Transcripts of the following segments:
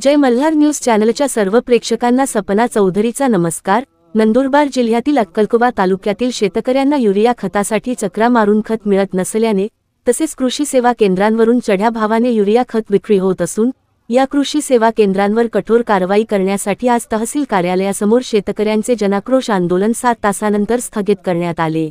जय Malhar news चॅनलच्या सर्व प्रेक्षकांना सपना चौधरीचा नमस्कार। नंदुरबार जिल्ह्यातील अक्कलकोवा तालुक्यातील शेतकऱ्यांना युरिया खतासाठी चक्रा मारून खत मिळत नसल्याने तसेच कृषी सेवा केंद्रांवरून चढ्या भावाने युरिया खत विक्री होत असून या कृषी सेवा केंद्रांवर कठोर कारवाई करण्यासाठी आज तहसील कार्यालयासमोर शेतकऱ्यांचे जनाक्रोश आंदोलन 7 तासानंतर स्थगित करण्यात आले।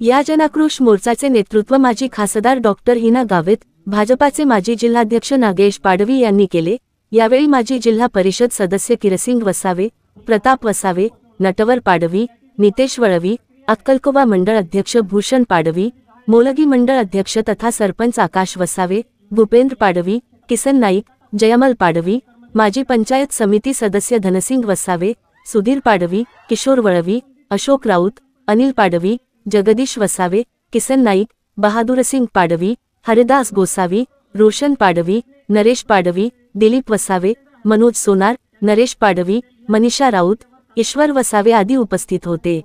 या जनाक्रोश मोर्चाचे नेतृत्व माजी खासदार डॉक्टर हिना गावित, भाजपाचे माजी जिल्हाध्यक्ष नागेश पाडवी यांनी केले। यावेळी माजी जिल्हा परिषद सदस्य किरसिंग वसावे, प्रताप वसावे, नटवर पाडवी, नितेश वळवी, अक्कलकोवा मंडळ अध्यक्ष भूषण पाडवी, मोलगी मंडळ अध्यक्ष तथा सरपंच आकाश वसावे, भूपेंद्र पाडवी, किसन नाईक, जयमल पाडवी, माजी पंचायत समिती सदस्य धनसिंग वसावे, सुधीर पाडवी, किशोर वळवी, अशोक राऊत, अनिल पाडवी, जगदीश वसावे, किसन नाईक, बहादुरसिंग पाडवी, हरिदास गोसावी, रोशन पाडवी, नरेश पाडवी, दिलीप वसावे, मनोज सोनार, नरेश पाडवी, मनीषा राऊत, ईश्वर वसावे आदी उपस्थित होते।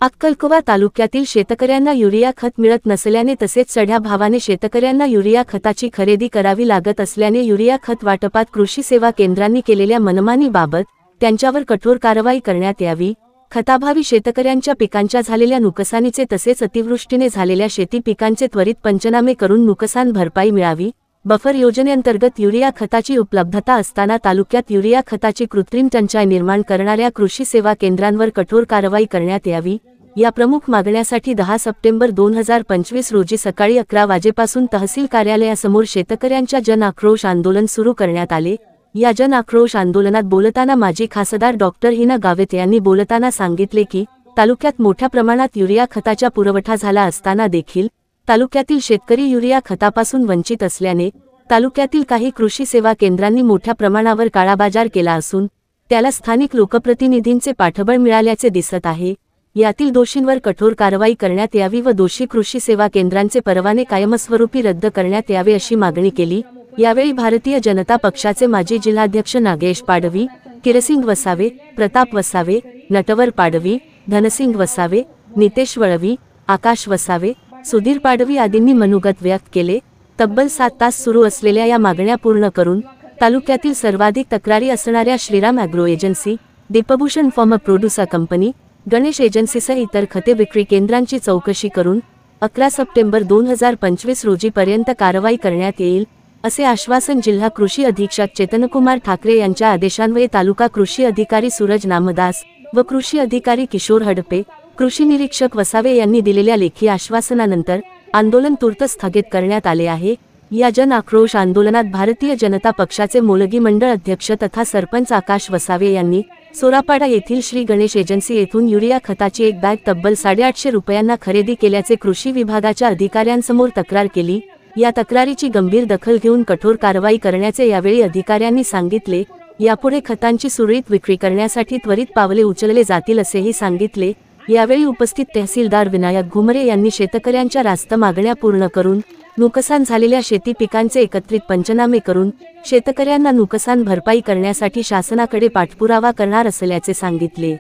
अक्कलकोवा तालुक्यातील शेतकऱ्यांना युरिया खत मिळत नसल्याने तसेच चढ्या भावाने शेतकऱ्यांना युरिया खताची खरेदी करावी लागत असल्याने युरिया खत वाटपात कृषी सेवा केंद्रांनी केलेल्या मनमानीबाबत त्यांच्यावर कठोर कारवाई करण्यात यावी। खताभावी शेतकऱ्यांच्या पिकांच्या झालेल्या नुकसानीचे तसेच अतिवृष्टीने झालेल्या शेती पिकांचे त्वरित पंचनामे करून नुकसान भरपाई मिळावी। बफर योजनेअंतर्गत युरिया खताची उपलब्धता असताना तालुक्यात युरिया खताची कृत्रिम टंचाई निर्माण करणाऱ्या कृषी सेवा केंद्रांवर कठोर कारवाई करण्यात यावी। या प्रमुख मागण्यासाठी 10 सप्टेंबर 2025 रोजी सकाळी 11 वाजेपासून तहसील कार्यालयासमोर शेतकऱ्यांच्या जन आक्रोश आंदोलन सुरू करण्यात आले। या जन आक्रोश आंदोलनात बोलताना माजी खासदार डॉक्टर हिना गावित यांनी बोलताना सांगितले की तालुक्यात मोठ्या प्रमाणात युरिया खताचा पुरवठा झाला असताना देखील तालुक्यातील शेतकरी युरिया खतापासून वंचित असल्याने तालुक्यातील काही कृषी सेवा केंद्रांनी मोठ्या प्रमाणावर काळाबाजार केला असून त्याला स्थानिक लोकप्रतिनिधींचे पाठबळ मिळाल्याचे दिसत आहे। यातील दोषींवर कठोर कारवाई करण्यात यावी व दोषी कृषी सेवा केंद्रांचे परवाने कायमस्वरूपी रद्द करण्यात यावे अशी मागणी केली। यावेळी भारतीय जनता पक्षाचे माजी जिल्हाध्यक्ष नागेश पाडवी, किरसिंग वसावे, प्रताप वसावे, नटवर पाडवी, धनसिंग वसावे, नितेश वळवी, आकाश वसावे, सुधीर पाडवी आदींनी मनोगत व्यक्त केले। तब्बल 7 तास सुरू असलेल्या या मागण्या पूर्ण करून तालुक्यातील सर्वाधिक तक्रारी असणाऱ्या Shriram agro agency, Deepbhushan pharma producer company, Ganesh एजन्सीसह इतर खते विक्री केंद्रांची चौकशी करून 11 सप्टेंबर 2025 रोजीपर्यंत कारवाई करण्यात येईल असे आश्वासन जिल्हा कृषी अधीक्षक चेतनकुमार ठाकरे यांच्या आदेशान्वये तालुका कृषी अधिकारी सूरज नामदास व कृषी अधिकारी किशोर हडपे, कृषी निरीक्षक वसावे यांनी दिलेल्या लेखी आश्वासनानंतर आंदोलन तूर्त स्थगित करण्यात आले आहे। या जन आक्रोश आंदोलनात भारतीय जनता पक्षाचे मोलगी मंडळ अध्यक्ष तथा सरपंच आकाश वसावे यांनी सोरापाडा येथील श्री गणेश एजन्सी येथून युरिया खताची एक बॅग तब्बल 850 रुपयांना खरेदी केल्याचे कृषी विभागाच्या अधिकाऱ्यांसमोर तक्रार केली। या तक्रारीची गंभीर दखल घेऊन कठोर कारवाई करण्याचे यावेळी अधिकाऱ्यांनी सांगितले। यापुढे खतांची सुरळीत विक्री करण्यासाठी त्वरित पावले उचलले जातील असेही सांगितले। यावेळी उपस्थित तहसीलदार विनायक घुमरे यांनी शेतकऱ्यांच्या रास्त मागण्या पूर्ण करून नुकसान झालेल्या शेती पिकांचे एकत्रित पंचनामे करून शेतकऱ्यांना नुकसान भरपाई करण्यासाठी शासनाकडे पाठपुरावा करणार असल्याचे सांगितले।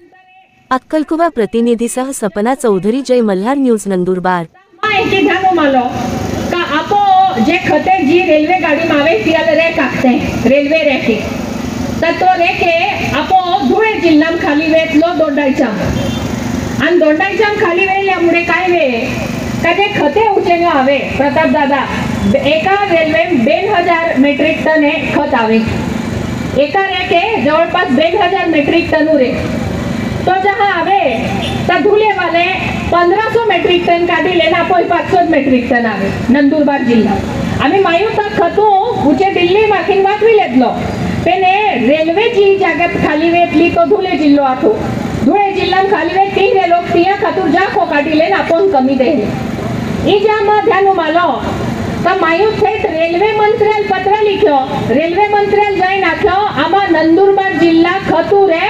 अक्कलकोवा प्रतिनिधीसह सपना चौधरी, जय मल्हार न्यूज, नंदुरबार। जे खते जी रेल्वे गाड़ी मावे पियाले रे काकते रेल्वे रेके तत्व रेके आपो धुळे जिल्हा खाली वेतलो दोंडायचा आणि दोंडायचा खाली वेल्यामुळे काय वे कदे खते उचेने आवे प्रताप दादा एका रेल्वे 2000 मेट्रिक टन हे खत आवे एका रेके जवळपास 2000 मेट्रिक टन रे तो जहां आवे ता धुले वाले 1500 मेट्रिक टन काढिले ना 500 मेट्रिक टन आवे नंदुरबार जिल्हा आम्ही मायू तक खतू उचे दिल्ली माखीन वाटवी लेतलो पेने रेल्वे जी जागत खाली वेतली तो धुले जिल्हो आठो धुळे जिल्हा खाली वेत 3 लोक तिया खातूर जा खो काढिले ना आपण कमी देले ई जा मा ध्यानु मालो का मायू थेट रेल्वे मंत्र्याल पत्र लिख्यो रेल्वे मंत्र्याल जाई नाख्यो आमा नंदुरबार जिल्हा खतू रे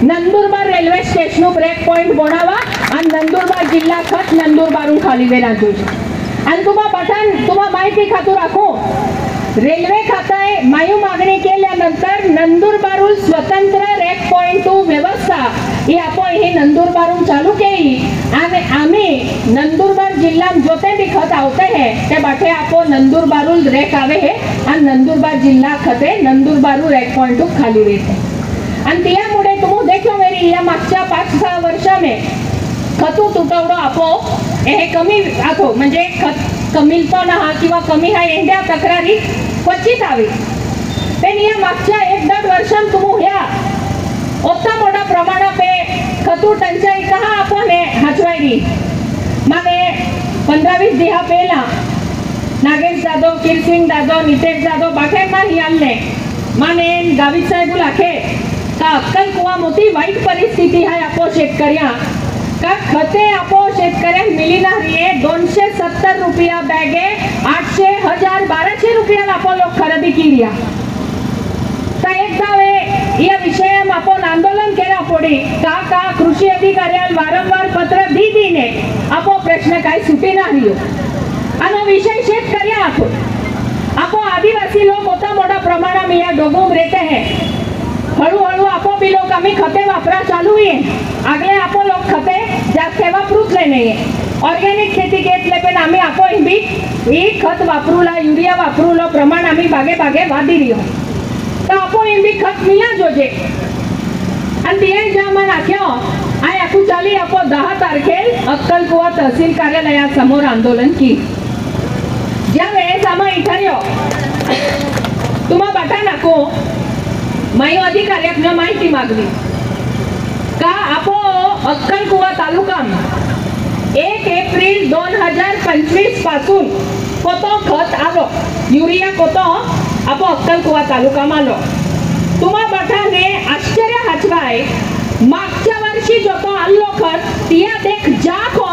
नंदुरबार रेल्वे स्टेशन पर एक पॉइंट बनावा आणि नंदुरबार जिल्हा खत नंदुरबारून खाली वे राजू आणि तुम्हा माहिती खातू राखो रेल्वे खाताय मायू मागणी केल्यानंतर नंदुरबारून स्वतंत्र रेक पॉइंट 2 व्यवस्था ही आपण ही नंदुरबारून चालू केली आणि आम्ही नंदुरबार जिल्ह्यात जोते बी खत आवते हैं ते बाटे आपो नंदुरबारुल रैक आवे है आणि नंदुरबार जिल्हा खते नंदुरबारू रैक पॉइंट खाली रहते आणि त्यामुळे तुम्ही देखो मेरी या मागच्या 5-6 वर्षाने खतू तुटवडो आपो हे कमी आतो म्हणजे खत कमीलतो ना किंवा कमी हा एंड्या तक्रारी क्वचित आवी पण या मागच्या 1-1.5 वर्षांत तुम्ही ह्या ओत्ता मोठा प्रमाण पे खतू टंचाई कहा आपण हाचवायली मागे 15-20 दिहा पहिला नागेश जाधव किरसिंग जाधव नितेश जाधव बाटे माही आले माने गावित साहेब लाखे का अक्कल कुवा मोठी वाईट परिस्थिती आहे आपो शेतकऱ्या का खते आपो शेतकऱ्यांक मिली नाहीये 270 रुपया बॅगे 800, 1000, 1200 रुपयाला आपो लोक खरेदी केली तर एकदा वे या विषयावर आपण आंदोलन केला पडी का कृषी अधिकाऱ्याला वारंवार पत्र दीने आपो प्रश्न काय सुटी नाही आणि विषय शेतकरी आहो आपो आदिवासी लोक मोठा मोठा प्रमाणात या डोगोम रहते हैं हळूहळू आपो भी लोक आम्ही खते वापरा चालू आहे आगले आपो लोक खते जास्त वापरूच नाही ऑर्गॅनिक खेती घेतले पण आम्ही आपो ही खत वापरूला युरिया वापरूला प्रमाण आम्ही बागे वादी रियो तर आपो बी खत मिला जोजे आणि ते ज्या नाख्यो आय आखू चाली आपो 10 तारखेल अक्कलकुवा तहसील कार्यालयासमोर आंदोलन की ज्या वेळेस आम्हा इठारियो तुम्हा बाटा नाको माई अधिकाऱ्याकडे माहिती मागली का आपो अक्कलकुवा तालुका 1 एप्रिल 2025 पासून कोतो खत आलो युरिया कोतो आपो अक्कलकुवा तालुका मालो तुम्हा बाठाने आश्चर्य हाचवाय मागच्या वर्षी जो तो आल्लो खत तिया देख जाखो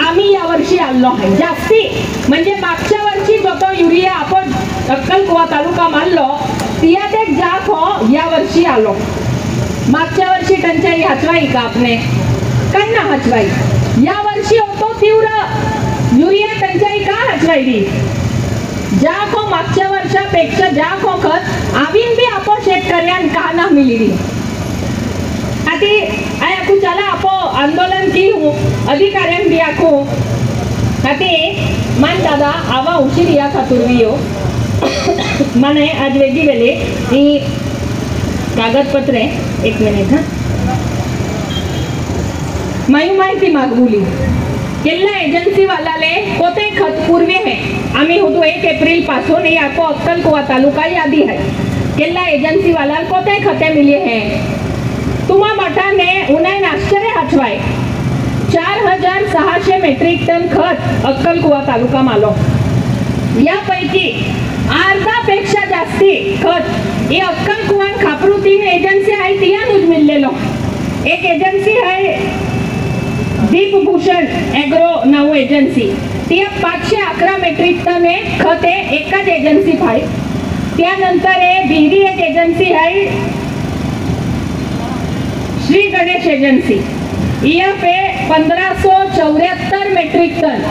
आम्ही या वर्षी आल्लो आहे जास्ती म्हणजे मागच्या वर्षी जो तो युरिया आपण अक्कलकुवा तालुका मानलो तिया देख जाखो या वर्षी आलो मागच्या वर्षी टंचाई हाचवाई का आपने काय ना हाचवाई या वर्षी होतो तीव्र युरिया टंचाई का हाचवाई जाखो मागच्या वर्षापेक्षा जाखो खत आवीन भी आपो शेतकऱ्यांना का ना मिली आती आय आकू चला आपो आंदोलन की हूँ अधिकाऱ्यां भी आकू आती मान दादा आवा उशीर या खातुरवियो माने आज वेगी वेले ही कागदपत्रे 1 मिनिट माहिती मागवली केल्ला एजन्सी वालाले कोते खत पूर्वे है आम्ही होतो 1 एप्रिल पासून ही आपो अक्कलकुवा तालुका यादी है केल्ला एजन्सी वाला कोते खते मिले हैं तुम्हा मठाने उन्हें आश्चर्य हाचवाय 4600 मेट्रिक टन खत अक्कलकुवा तालुका मालो यापैकी अर्धापेक्षा जास्ती खत ही अक्कलकुवा खापरू 3 एजन्सी आहे तियानुज मिळलेलो एक एजन्सी आहे दीपभूषण एग्रो नाव एजन्सी ती 511 मेट्रिक टन खत आहे एकाच एजन्सी आहे त्यानंतर बिहरी एक एजन्सी आहे श्री गणेश एजन्सी इया पे 1574 मेट्रिक टन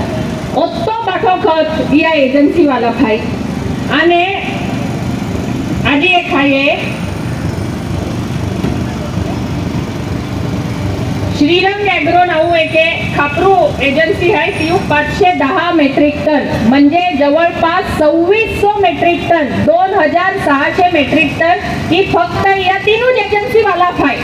ओत्तो पाठो खत या एजन्सी वाला भाई आने आजी एक खाये श्रीरंग एग्रो नाव एके खापरू एजन्सी आहे ती 510 मेट्रिक टन म्हणजे जवळपास 2600 मेट्रिक टन 2600 मेट्रिक टन ही फक्त या तीनच एजन्सी वाला भाई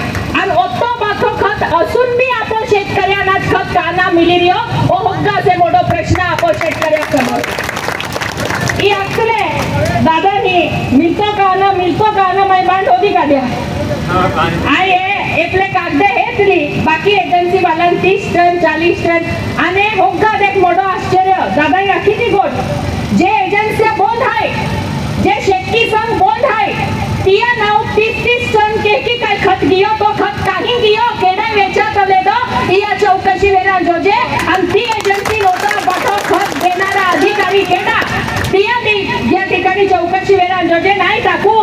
आणि ओत्तो पाठो खत असून भी आपण शेतकऱ्यांना खत काना मिली रियो ओ होगा से मोठो प्रश्न आपण शेतकऱ्यांसमोर ई अक्कले दादानी मिलतो काना मै बांध होती काढ्या आये एपले कागदे हेतली बाकी एजन्सी वाला 30 टन 40 टन आणि होगा देख मोठो आश्चर्य दादा राखी ती गोट जे एजन्सी बंद आहे जे शेतकी संघ बंद आहे तिया नाव 30 टन के काय खत गियो तो खत काही गियो केडा वेचात आले दो या चौकशी वेरा जोजे आणि ती एजन्सी नोटा बाटो खत देणारा अधिकारी केडा तिया या ठिकाणी चौकशी वेरा जोजे नाही टाकू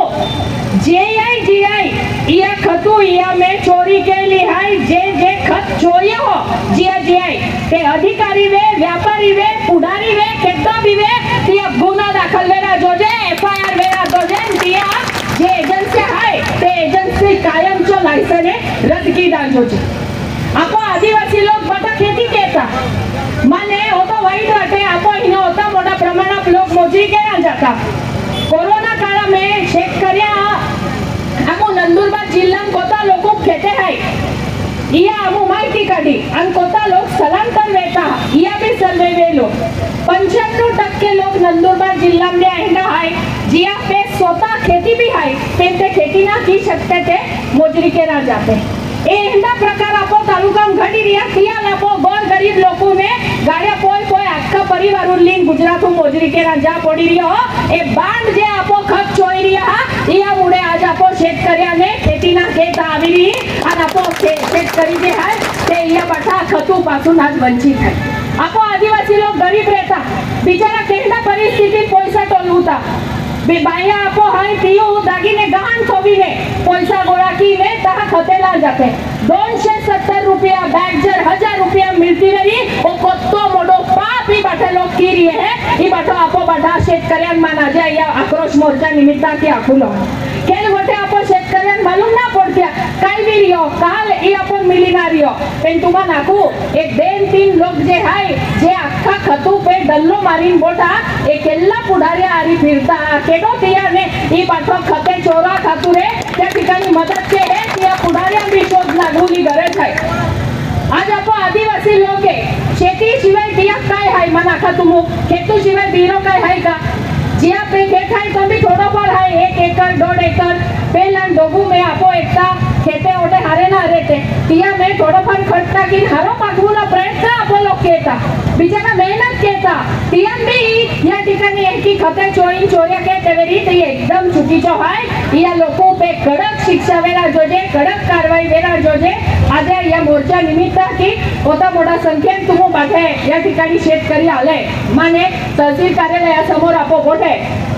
जीआई या खतू या में चोरी केली है जे खत चोरी हो जीआई ते अधिकारी वे व्यापारी वे पुढारी वे केदा भी वे तिया गुन्हा दाखल वेरा जोजे एफआईआर वेरा जोजे तिया जे एजन्सी आहे ते एजन्सी कायमचो लायसन रद्द की दाजोजे आपो आदिवासी लोक बटा खेती केता माने होतो वाईट वाटे आपो हिनो होता जाता। कोरोना काळ में शेतकऱ्या आमो नंदुरबार जिल्हा कोता लोक खेते है इया आमो माहिती काढी आणि कोता लोक स्थलांतर वेता इया भी सर्वे वेलो 95% लोग नंदुरबार जिल्हा में आएगा है जिया पे स्वतः खेती भी है ते खेती ना की शकते ते मोजरी के ना जाते ए एंडा प्रकार आपो तालुका में घडी रिया तिया लापो गोर गरीब लोगों ने गाड्या पोय पोय आखा परिवार उरलीन गुजरात मोजरी के ना जा पड़ी रियो ए बांध जे आपो खत चोई रिया इया मुळे आज आपो शेतकऱ्याने खेती ना घेत आविली आणि आपो शेतकरी जे आहे ते इया बाठा खतू पासून आज वंचित है। आपो आदिवासी लोग गरीब रहता बिचारा केंडा परिस्थितीत पैसा टोलवता बाया आपो हाय तियो दागिने गहाण ठोवीने पैसा गोळा कीने तहा खतेला जाते 270 रुपया बॅग जर 1000 रुपया मिळती वेरी ओ कोत्तो मोडो पापी बाठे लोक की रिये है ई बाठो आपो बाठा शेतकऱ्यां माना जा या आक्रोश मोर्चा निमित्ता की आखुलो केल वटे आपो शेतकऱ्यां मालूम ना पडत्या काय भी रियो काल ई आपो मिलीना रियो पण तुमा नाकू एक 2-3 लोक जे हाय जे आखा खतू पे डल्लो मारीन बोटा एक एल्ला पुढाऱ्या आरी फिरता केडो तियाने ई बाठो खते चोरा खातुरे त्या ठिकाणी मदत के है त्या पुढाऱ्या भी शोध लागूली गरज है। आज आपो आदिवासी लोक शेती शिवाय तिया काय हाय मना खा तुमु खेतू शिवाय बीरो काय हाय का जिया पे खेत है तो भी थोड़ा पर है 1 एकड़ 2 एकड़ पेला डोगू में आपो एकता खेते ओटे हारे ना रहते तिया में थोड़ा पर खटता की हारो पागुला प्रयत्न आपो लोक केता बिचारा मेहनत केता तिया भी या ठिकाणी एकी खते चोरी चोऱ्या के तेवेरी ते एकदम चुकीचो हाय या लोको पे कडक शिक्षा वेला जोजे कडक कारवाई वेला जोजे आज या मोर्चा निमित्त की होता मोठा संख्येन तुमो बाठे या ठिकाणी शेतकरी आले माने तहसील कार्यालयासमोर आपो बोठे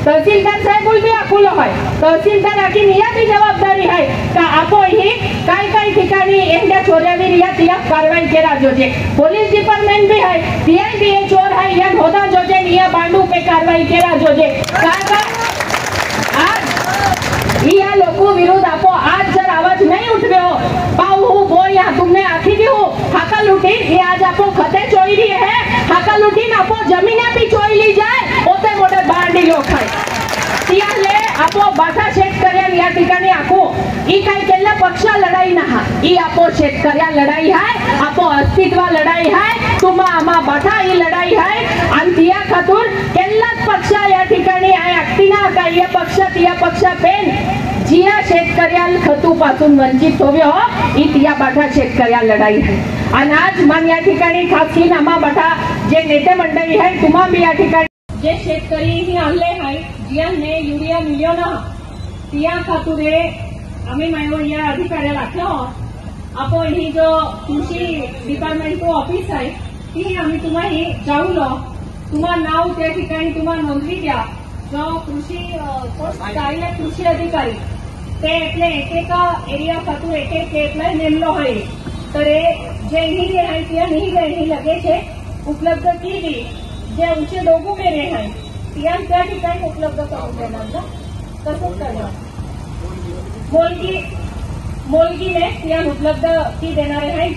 तहसीलदार साहेब भी आकुलो है तहसीलदार आकी निया भी जवाबदारी है का आपो ही काय ठिकाणी एंड्या चोऱ्यावीर या तिया कारवाई केला जोजे पोलीस डिपार्टमेंट भी है तिया भी ये चोर है या होदा जोजे निया बांडू पे कारवाई केला जोजे का आज या लोको विरोध आपो आज जर आवाज नहीं उठव्यो पाऊ बो या तुमने आखी दी हो हाका लुटी ये आज आपो खते चोरी री है हाका लुटी ना आपो जमीने भी चोरी ली जाए ओते मोटे बांडी लोक है तियाले आपो बाठा शेतकऱ्या या ठिकाणी आखो ई काय केल्ला पक्ष लढाई ना ई आपो शेतकऱ्या लढाई है आपो अस्तित्व लढाई है तुमा आमा बाठा ही लढाई है आणि तिया खातूर केल्लाच पक्ष या ठिकाणी आहे अक्तिना काय या पक्ष तिया पक्ष पेन जिया शेतकऱ्या खतू पासून वंचित होव्यो ई तिया बाठा शेतकऱ्या लढाई है आणि आज मन या ठिकाणी खासगी नामा बाठा जे नेते मंडळी है तुमा भी या ठिकाणी जे शेतकरी ही आणले है जियाने युरिया मिळ्यो ना तिया खातुरे आम्ही मायो या अधिकाऱ्याला लागलो आपण ही जो कृषी डिपार्टमेंट ऑफिस आहे ती आम्ही तुम्हा ही जाऊलो तुम्हा नाव त्या ठिकाणी तुम्हा नोंदवी द्या जो कृषी सहाय्यक कृषी अधिकारी ते એટલે एकेका एरिया खातूर एक એટલે नेमलो है तर जे ही आहे त्या ही लगे छे उपलब्ध केली जे उंचे डोगू मेरे हैं त्या ठिकाणी उपलब्ध करून देणार ना तसंच करणार मोलगी ने त्या उपलब्ध ती देणारे आहे